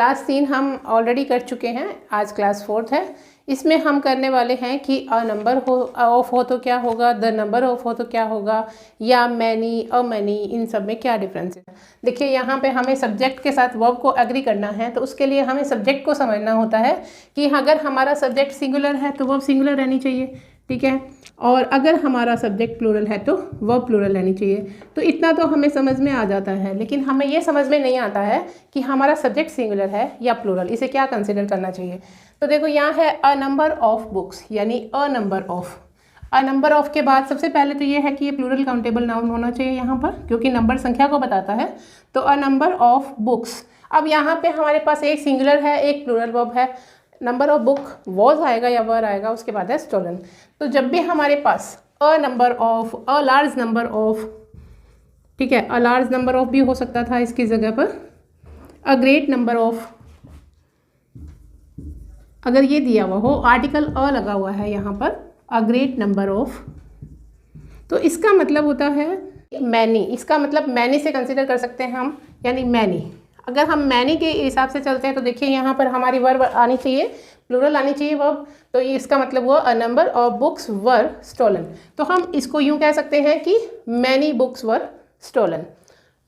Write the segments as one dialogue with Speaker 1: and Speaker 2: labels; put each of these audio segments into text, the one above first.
Speaker 1: Class 3 हम already कर चुके हैं, आज क्लास 4 है। इसमें हम करने वाले हैं कि अ नंबर ऑफ हो तो क्या होगा, द नंबर ऑफ हो तो क्या होगा, या मैनी, अ मैनी, इन सब में क्या डिफरेंस है। देखिए यहाँ पे हमें सब्जेक्ट के साथ वर्ब को एग्री करना है, तो उसके लिए हमें सब्जेक्ट को समझना होता है कि अगर हमारा सब्जेक्ट सिंगुलर है तो वर्ब सिंगुलर रहनी चाहिए, ठीक है, और अगर हमारा सब्जेक्ट प्लूरल है तो वर्ब प्लूरल रहनी चाहिए। तो इतना तो हमें समझ में आ जाता है, लेकिन हमें ये समझ में नहीं आता है कि हमारा सब्जेक्ट सिंगुलर है या प्लूरल, इसे क्या कंसिडर करना चाहिए। तो देखो यहाँ है अ नंबर ऑफ बुक्स, यानी अ number of. A number of के बाद सबसे पहले तो ये है कि ये प्लूरल काउंटेबल नाउन होना चाहिए यहाँ पर, क्योंकि नंबर संख्या को बताता है। तो अ नंबर ऑफ बुक्स, अब यहाँ पे हमारे पास एक सिंगुलर है, एक प्लूरल वर्ब है। नंबर ऑफ बुक वॉज आएगा या वर आएगा, उसके बाद है स्टोलन। तो जब भी हमारे पास a number of, a large number of, ठीक है, अ लार्ज नंबर ऑफ भी हो सकता था इसकी जगह पर, अ ग्रेट नंबर ऑफ, अगर ये दिया हुआ हो, आर्टिकल अ लगा हुआ है यहाँ पर, अ ग्रेट नंबर ऑफ, तो इसका मतलब होता है मैनी। इसका मतलब मैनी से कंसिडर कर सकते हैं हम, यानी मैनी। अगर हम मैनी के हिसाब से चलते हैं तो देखिए यहाँ पर हमारी वर्ब आनी चाहिए, प्लूरल आनी चाहिए वर्ब। तो ये इसका मतलब हुआ a number of books were stolen. तो हम इसको यूँ कह सकते हैं कि many books were stolen.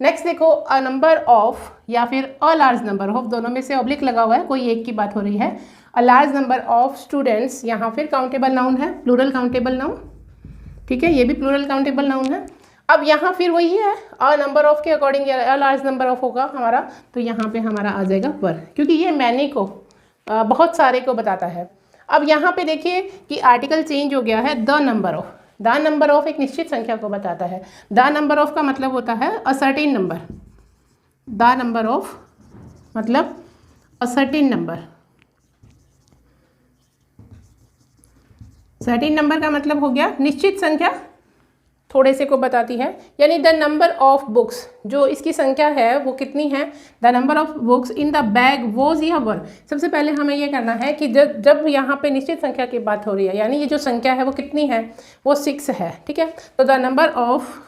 Speaker 1: Next देखो अ नंबर ऑफ या फिर अ लार्ज नंबर ऑफ, दोनों में से ऑब्लिक लगा हुआ है, कोई एक की बात हो रही है। अ लार्ज नंबर ऑफ स्टूडेंट्स, यहाँ फिर काउंटेबल नाउन है, प्लूरल काउंटेबल नाउन, ठीक है, ये भी प्लूरल काउंटेबल नाउन है। अब यहाँ फिर वही है, अ नंबर ऑफ के according a large number of होगा हमारा, तो यहाँ पे हमारा आ जाएगा पर, क्योंकि ये मैनी को बहुत सारे को बताता है। अब यहाँ पे देखिए कि आर्टिकल चेंज हो गया है, the number of. The number of एक निश्चित संख्या को बताता है। द नंबर ऑफ का मतलब होता है a certain number. The number of मतलब a certain number. Certain number का मतलब हो गया निश्चित संख्या, थोड़े से को बताती है। यानी द नंबर ऑफ बुक्स, जो इसकी संख्या है वो कितनी है, the number of books in the bag was या वर। सबसे पहले हमें ये करना है कि जब यहाँ पे निश्चित संख्या की बात हो रही है, यानी ये जो संख्या है वो कितनी है, वो 6 है, ठीक है। तो the number of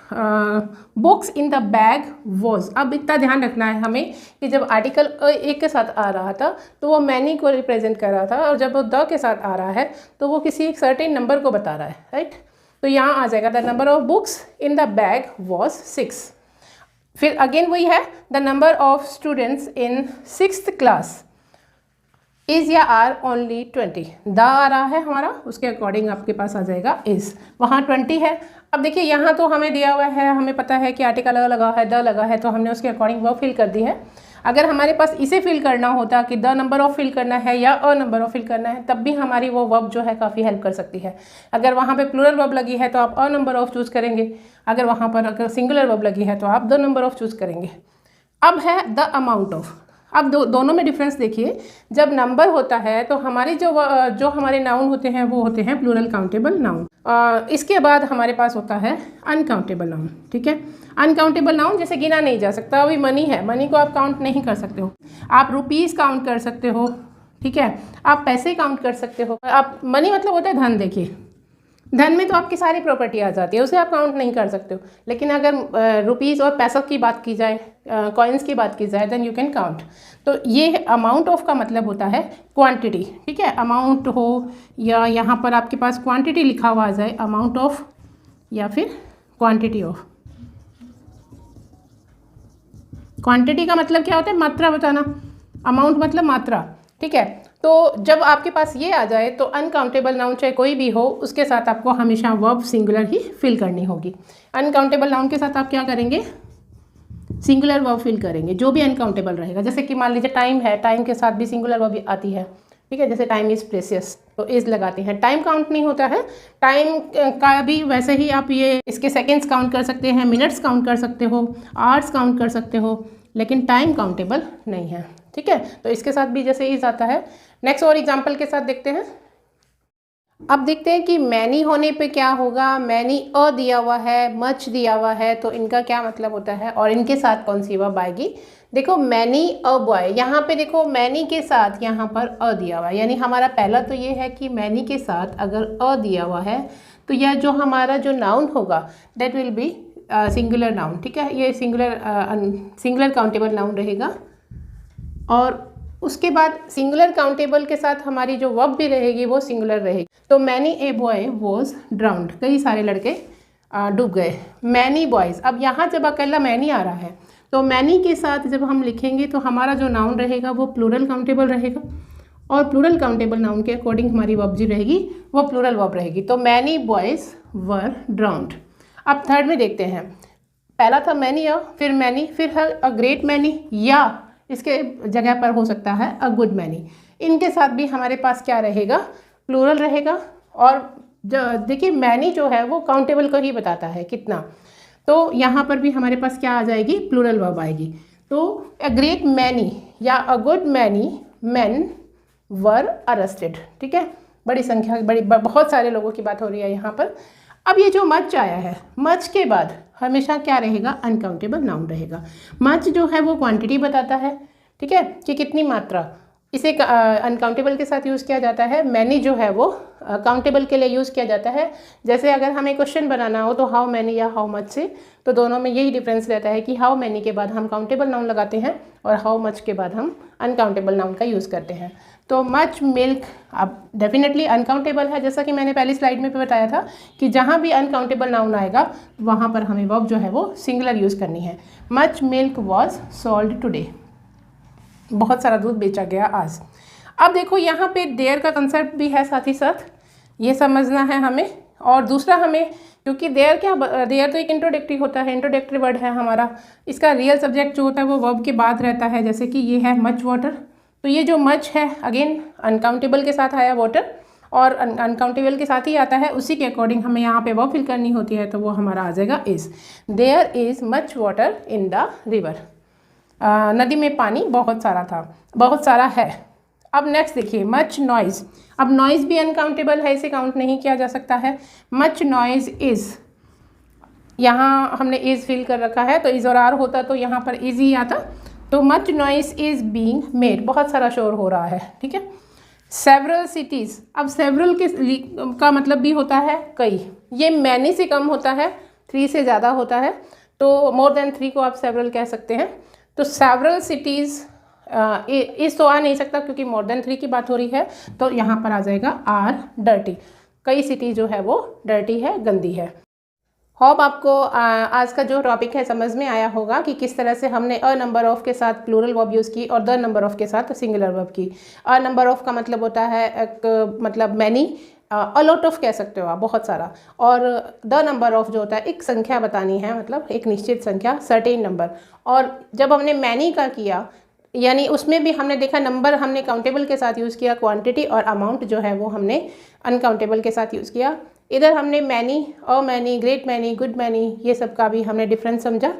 Speaker 1: books in the bag was. अब इतना ध्यान रखना है हमें कि जब आर्टिकल एक के साथ आ रहा था तो वो मैनी को रिप्रेजेंट कर रहा था, और जब वो द के साथ आ रहा है तो वो किसी एक सर्टेन नंबर को बता रहा है, राइट। तो यहाँ आ जाएगा the number of books in the bag was 6। फिर अगेन वही है, the number of students in 6th class is या आर ओनली 20। द आ रहा है हमारा, उसके अकॉर्डिंग आपके पास आ जाएगा इज़, वहाँ 20 है। अब देखिए यहाँ तो हमें दिया हुआ है, हमें पता है कि आर्टिकल लगा है, द लगा है, तो हमने उसके अकॉर्डिंग वर्ब फिल कर दी है। अगर हमारे पास इसे फिल करना होता कि द नंबर ऑफ फिल करना है या अ नंबर ऑफ फिल करना है, तब भी हमारी वो वर्ब जो है काफ़ी हेल्प कर सकती है। अगर वहाँ पे प्लूरल वर्ब लगी है तो आप अ नंबर ऑफ चूज़ करेंगे, अगर वहाँ पर अगर सिंगुलर वर्ब लगी है तो आप द नंबर ऑफ चूज़ करेंगे। अब है द अमाउंट ऑफ। अब दोनों में डिफरेंस देखिए, जब नंबर होता है तो हमारे जो हमारे नाउन होते हैं वो होते हैं प्लूरल काउंटेबल नाउन। इसके बाद हमारे पास होता है अनकाउंटेबल नाउन, ठीक है। अनकाउंटेबल नाउन जैसे गिना नहीं जा सकता, अभी मनी है, मनी को आप काउंट नहीं कर सकते हो। आप रुपीज़ काउंट कर सकते हो, ठीक है, आप पैसे काउंट कर सकते हो। आप मनी मतलब होता है धन, देखिए धन में तो आपकी सारी प्रॉपर्टी आ जाती है, उसे आप काउंट नहीं कर सकते हो। लेकिन अगर रुपीज़ और पैसों की बात की जाए, कॉइन्स की बात की जाए, देन यू कैन काउंट। तो ये अमाउंट ऑफ का मतलब होता है क्वांटिटी, ठीक है। अमाउंट हो या यहाँ पर आपके पास क्वांटिटी लिखा हुआ आ जाए, अमाउंट ऑफ या फिर क्वांटिटी ऑफ। क्वांटिटी का मतलब क्या होता है, मात्रा बताना, अमाउंट मतलब मात्रा, ठीक है। तो जब आपके पास ये आ जाए तो अनकाउंटेबल नाउन चाहे कोई भी हो, उसके साथ आपको हमेशा वर्ब सिंगुलर ही फिल करनी होगी। अनकाउंटेबल नाउन के साथ आप क्या करेंगे, सिंगुलर वर्ब फिल करेंगे, जो भी अनकाउंटेबल रहेगा। जैसे कि मान लीजिए टाइम है, टाइम के साथ भी सिंगुलर वर्ब आती है, ठीक है, जैसे टाइम इज़ प्रेशियस, तो इज़ लगाते हैं। टाइम काउंट नहीं होता है, टाइम का भी वैसे ही आप ये इसके सेकेंड्स काउंट कर सकते हैं, मिनट्स काउंट कर सकते हो, आवर्स काउंट कर सकते हो, लेकिन टाइम काउंटेबल नहीं है, ठीक है। तो इसके साथ भी जैसे इज आता है। नेक्स्ट और एग्जाम्पल के साथ देखते हैं। अब देखते हैं कि मैनी होने पे क्या होगा। मैनी अ दिया हुआ है, मच दिया हुआ है, तो इनका क्या मतलब होता है और इनके साथ कौन सी वर्ब आएगी। देखो मैनी अ बॉय, यहाँ पे देखो मैनी के साथ यहाँ पर अ दिया हुआ है, यानी हमारा पहला तो ये है कि मैनी के साथ अगर अ दिया हुआ है तो यह जो हमारा जो नाउन होगा that will be singular noun, ठीक है। ये सिंगुलर काउंटेबल नाउन रहेगा। और उसके बाद सिंगुलर काउंटेबल के साथ हमारी जो वर्ब भी रहेगी वो सिंगुलर रहेगी। तो many a boy was drowned, कई सारे लड़के डूब गए। मैनी बॉयज़, अब यहाँ जब अकेला मैनी आ रहा है तो मैनी के साथ जब हम लिखेंगे तो हमारा जो नाउन रहेगा वो प्लूरल काउंटेबल रहेगा, और प्लूरल काउंटेबल नाउन के अकॉर्डिंग हमारी वर्ब जो रहेगी वो प्लूरल वर्ब रहेगी। तो मैनी बॉयज़ वर ड्राउंड। अब थर्ड में देखते हैं, पहला था मैनी फिर मैनी, फिर है अ ग्रेट मैनी, या इसके जगह पर हो सकता है अ गुड मैनी। इनके साथ भी हमारे पास क्या रहेगा, प्लूरल रहेगा। और देखिए मैनी जो है वो काउंटेबल को ही बताता है कितना, तो यहाँ पर भी हमारे पास क्या आ जाएगी, प्लूरल वर्ब आएगी। तो अ ग्रेट मैनी या a good many man were arrested, ठीक है, बड़ी संख्या बहुत सारे लोगों की बात हो रही है यहाँ पर। अब ये जो मच आया है, मच के बाद हमेशा क्या रहेगा, अनकाउंटेबल नाउन रहेगा। मच जो है वो क्वांटिटी बताता है, ठीक है, कि कितनी मात्रा, इसे अनकाउंटेबल के साथ यूज़ किया जाता है। मैनी जो है वो काउंटेबल के लिए यूज़ किया जाता है। जैसे अगर हमें क्वेश्चन बनाना हो तो हाउ मैनी या हाउ मच से, तो दोनों में यही डिफरेंस रहता है कि हाउ मैनी के बाद हम काउंटेबल नाउन लगाते हैं और हाउ मच के बाद हम अनकाउंटेबल नाउन का यूज़ करते हैं। तो मच मिल्क अब डेफिनेटली अनकाउंटेबल है, जैसा कि मैंने पहली स्लाइड में भी बताया था कि जहाँ भी अनकाउंटेबल नाउन आएगा वहाँ पर हमें वर्ब जो है वो सिंगुलर यूज़ करनी है। Much milk was sold today, बहुत सारा दूध बेचा गया आज। अब देखो यहाँ पे देयर का कंसेप्ट भी है, साथ ही साथ ये समझना है हमें। और दूसरा हमें, क्योंकि देयर देयर तो एक इंट्रोडक्टरी होता है, इंट्रोडक्टरी वर्ड है हमारा, इसका रियल सब्जेक्ट जो होता है वो वर्ब के बाद रहता है। जैसे कि ये है मच वाटर, तो ये जो मच है अगेन अनकाउंटेबल के साथ आया वाटर, और अनकाउंटेबल के साथ ही आता है, उसी के अकॉर्डिंग हमें यहाँ पे वर्ब फिल करनी होती है, तो वो हमारा आ जाएगा is. There is much water in the river, नदी में पानी बहुत सारा था, बहुत सारा है। अब नेक्स्ट देखिए मच नॉइज़। अब नॉइज़ भी अनकाउंटेबल है, इसे काउंट नहीं किया जा सकता है। मच नॉइज़ इज़, यहाँ हमने इज़ फिल कर रखा है, तो इज़ और आर होता तो यहाँ पर इज़ ही आता। तो much noise is being made, बहुत सारा शोर हो रहा है, ठीक है। सेवरल सिटीज़, अब सेवरल का मतलब भी होता है कई, ये मैनी से कम होता है, 3 से ज़्यादा होता है, तो मोर देन 3 को आप सेवरल कह सकते हैं। तो सेवरल सिटीज़ इस तो आ नहीं सकता क्योंकि मोर देन 3 की बात हो रही है, तो यहाँ पर आ जाएगा आर डर्टी, कई सिटी जो है वो डर्टी है, गंदी है। होप आपको आज का जो टॉपिक है समझ में आया होगा कि किस तरह से हमने अ नंबर ऑफ के साथ प्लूरल वर्ब यूज़ की और द नंबर ऑफ के साथ सिंगुलर वर्ब की। अ नंबर ऑफ का मतलब होता है एक मतलब मैनी, अ लॉट ऑफ कह सकते हो आप, बहुत सारा, और द नंबर ऑफ जो होता है एक संख्या बतानी है, मतलब एक निश्चित संख्या, सर्टेन नंबर। और जब हमने मैनी का किया यानी उसमें भी हमने देखा नंबर हमने काउंटेबल के साथ यूज़ किया, क्वांटिटी और अमाउंट जो है वो हमने अनकाउंटेबल के साथ यूज़ किया। इधर हमने many, a many, great many, good many, ये सब का भी हमने डिफरेंस समझा।